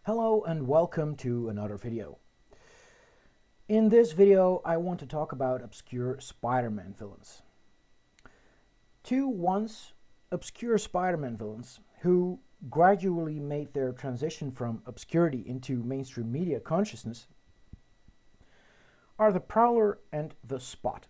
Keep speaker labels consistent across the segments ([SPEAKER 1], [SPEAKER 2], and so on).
[SPEAKER 1] Hello and welcome to another video. In this video I want to talk about obscure Spider-Man villains. Two once obscure Spider-Man villains who gradually made their transition from obscurity into mainstream media consciousness are the Prowler and the Spot.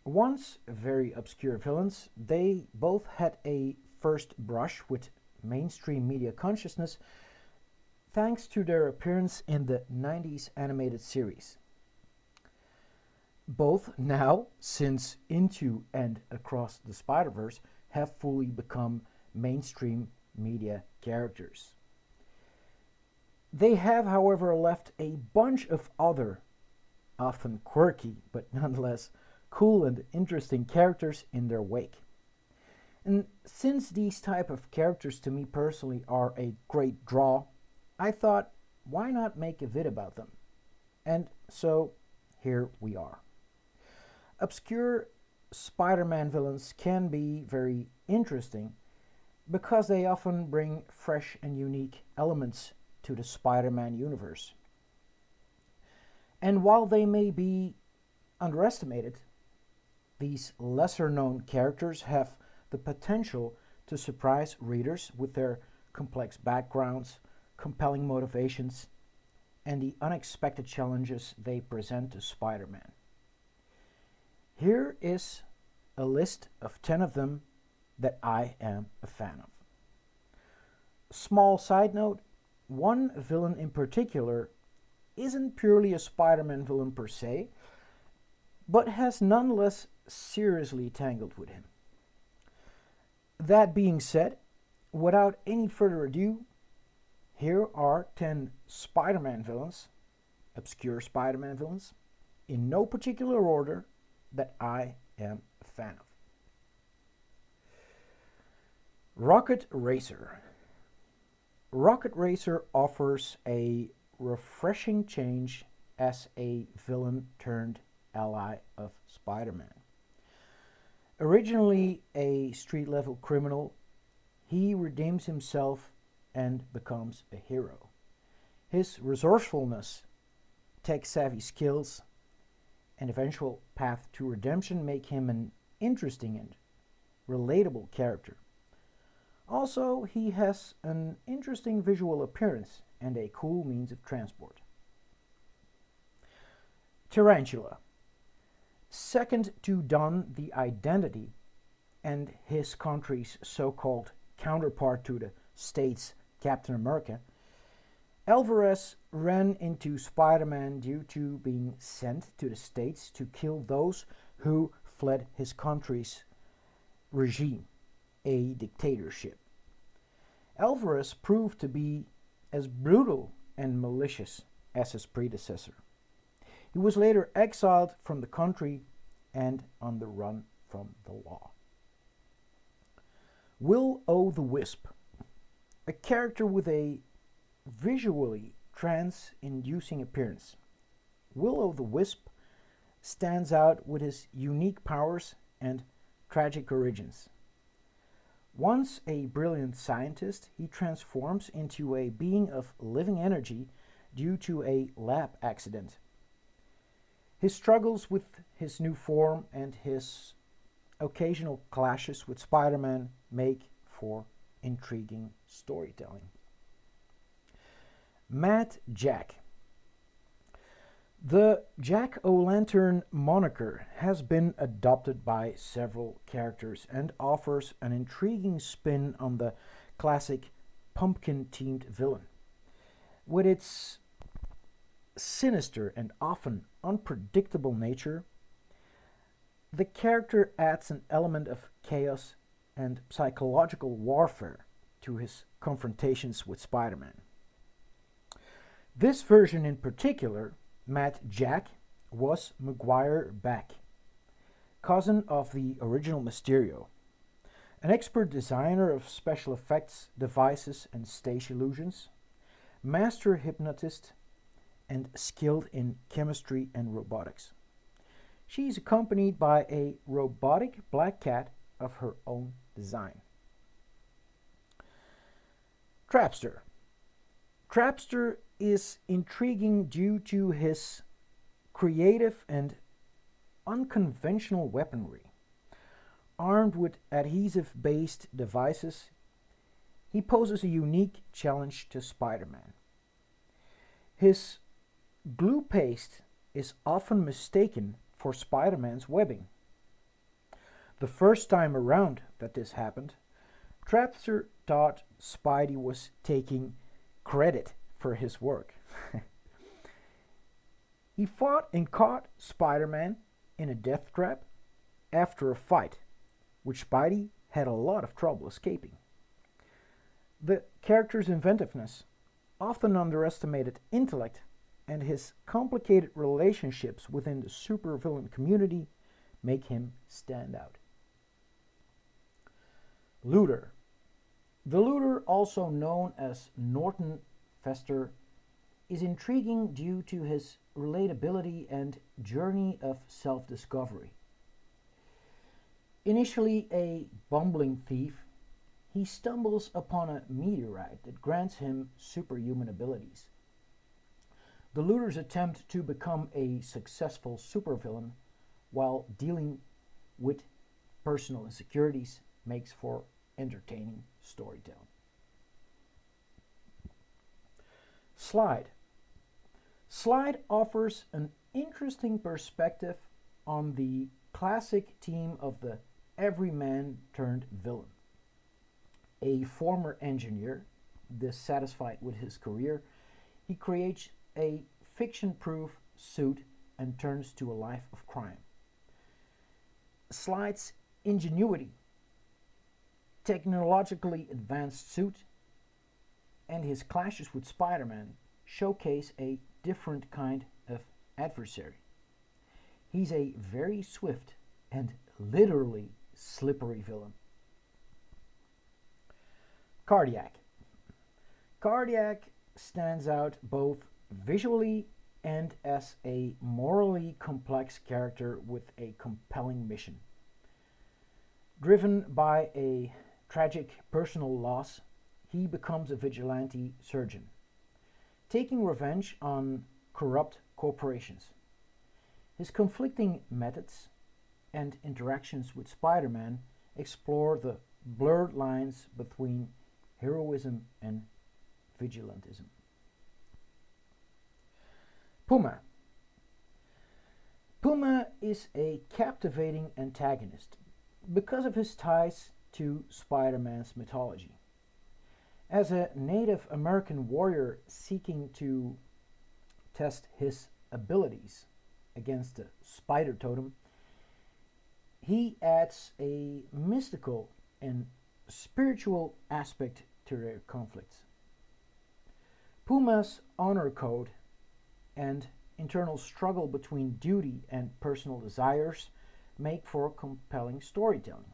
[SPEAKER 1] Once very obscure villains, they both had a first brush with mainstream media consciousness thanks to their appearance in the 90s animated series. Both now, since Into and Across the Spider-Verse, have fully become mainstream media characters. They have, however, left a bunch of other, often quirky, but nonetheless cool and interesting characters in their wake. And since these type of characters to me personally are a great draw, I thought, why not make a vid about them? And so, here we are. Obscure Spider-Man villains can be very interesting because they often bring fresh and unique elements to the Spider-Man universe. And while they may be underestimated, these lesser-known characters have the potential to surprise readers with their complex backgrounds, compelling motivations, and the unexpected challenges they present to Spider-Man. Here is a list of 10 of them that I am a fan of. Small side note, one villain in particular isn't purely a Spider-Man villain per se, but has nonetheless seriously tangled with him. That being said, without any further ado, here are 10 Spider-Man villains, obscure Spider-Man villains, in no particular order that I am a fan of. Rocket Racer. Rocket Racer offers a refreshing change as a villain turned ally of Spider-Man. Originally a street-level criminal, he redeems himself and becomes a hero. His resourcefulness, tech-savvy skills, and eventual path to redemption make him an interesting and relatable character. Also, he has an interesting visual appearance and a cool means of transport. Tarantula. Second to don the identity and his country's so-called counterpart to the States' Captain America, Alvarez ran into Spider-Man due to being sent to the States to kill those who fled his country's regime, a dictatorship. Alvarez proved to be as brutal and malicious as his predecessor. He was later exiled from the country and on the run from the law. Will-O-the-Wisp, a character with a visually trance-inducing appearance. Will-O-the-Wisp stands out with his unique powers and tragic origins. Once a brilliant scientist, he transforms into a being of living energy due to a lab accident. His struggles with his new form and his occasional clashes with Spider-Man make for intriguing storytelling. Mad Jack. The Jack-O-Lantern moniker has been adopted by several characters and offers an intriguing spin on the classic pumpkin-themed villain. With its sinister and often unpredictable nature, the character adds an element of chaos and psychological warfare to his confrontations with Spider-Man. This version in particular, Mad Jack, was Maguire Beck, cousin of the original Mysterio, an expert designer of special effects, devices and stage illusions, master hypnotist, and skilled in chemistry and robotics. She is accompanied by a robotic black cat of her own design. Trapster. Trapster is intriguing due to his creative and unconventional weaponry. Armed with adhesive based devices, he poses a unique challenge to Spider Man. His glue paste is often mistaken for Spider Man's webbing. The first time around that this happened, Trapster thought Spidey was taking credit for his work. He fought and caught Spider Man in a death trap after a fight, which Spidey had a lot of trouble escaping. The character's inventiveness, often underestimated intellect, and his complicated relationships within the supervillain community make him stand out. Looter. The Looter, also known as Norton Fester, is intriguing due to his relatability and journey of self-discovery. Initially a bumbling thief, he stumbles upon a meteorite that grants him superhuman abilities. The Looter's attempt to become a successful supervillain while dealing with personal insecurities makes for entertaining storytelling. Slide. Slide offers an interesting perspective on the classic theme of the everyman turned villain. A former engineer, dissatisfied with his career, he creates a fiction-proof suit and turns to a life of crime. Slide's ingenuity, technologically advanced suit, and his clashes with Spider-Man showcase a different kind of adversary. He's a very swift and literally slippery villain. Cardiac. Cardiac stands out both visually and as a morally complex character with a compelling mission. Driven by a tragic personal loss, he becomes a vigilante surgeon, taking revenge on corrupt corporations. His conflicting methods and interactions with Spider-Man explore the blurred lines between heroism and vigilantism. Puma. Puma is a captivating antagonist because of his ties to Spider-Man's mythology. As a Native American warrior seeking to test his abilities against the spider totem, he adds a mystical and spiritual aspect to their conflicts. Puma's honor code and internal struggle between duty and personal desires make for compelling storytelling.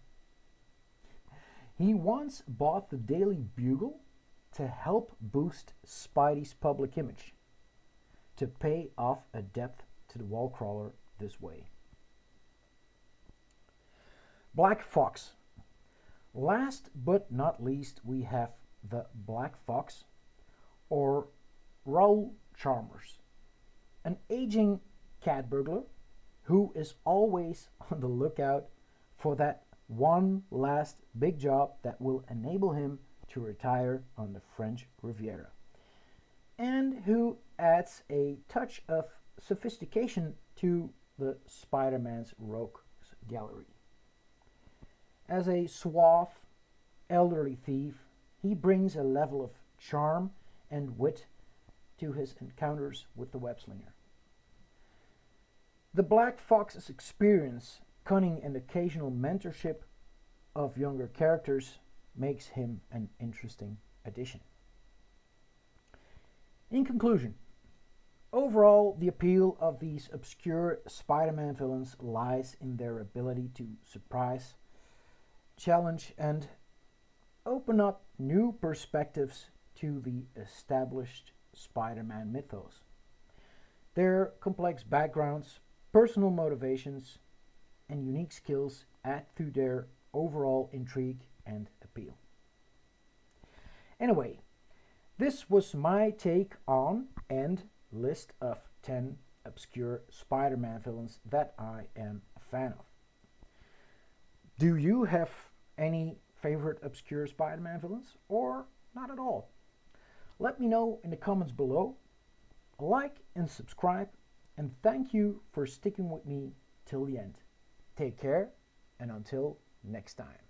[SPEAKER 1] He once bought the Daily Bugle to help boost Spidey's public image, to pay off a debt to the Wallcrawler this way. Black Fox. Last but not least, we have the Black Fox, or Raoul Chalmers, an aging cat burglar who is always on the lookout for that one last big job that will enable him to retire on the French Riviera, and who adds a touch of sophistication to the Spider-Man's rogues gallery. As a suave, elderly thief, he brings a level of charm and wit to his encounters with the web-slinger. The Black Fox's experience, cunning, and occasional mentorship of younger characters makes him an interesting addition. In conclusion, overall, the appeal of these obscure Spider-Man villains lies in their ability to surprise, challenge, and open up new perspectives to the established Spider-Man mythos. Their complex backgrounds, personal motivations, and unique skills add to their overall intrigue and appeal. Anyway, This was my take on and list of 10 obscure Spider-Man villains that I am a fan of. Do you have any favorite obscure Spider-Man villains or not at all? Let me know in the comments below. Like and subscribe, and thank you for sticking with me till the end. Take care, and until next time.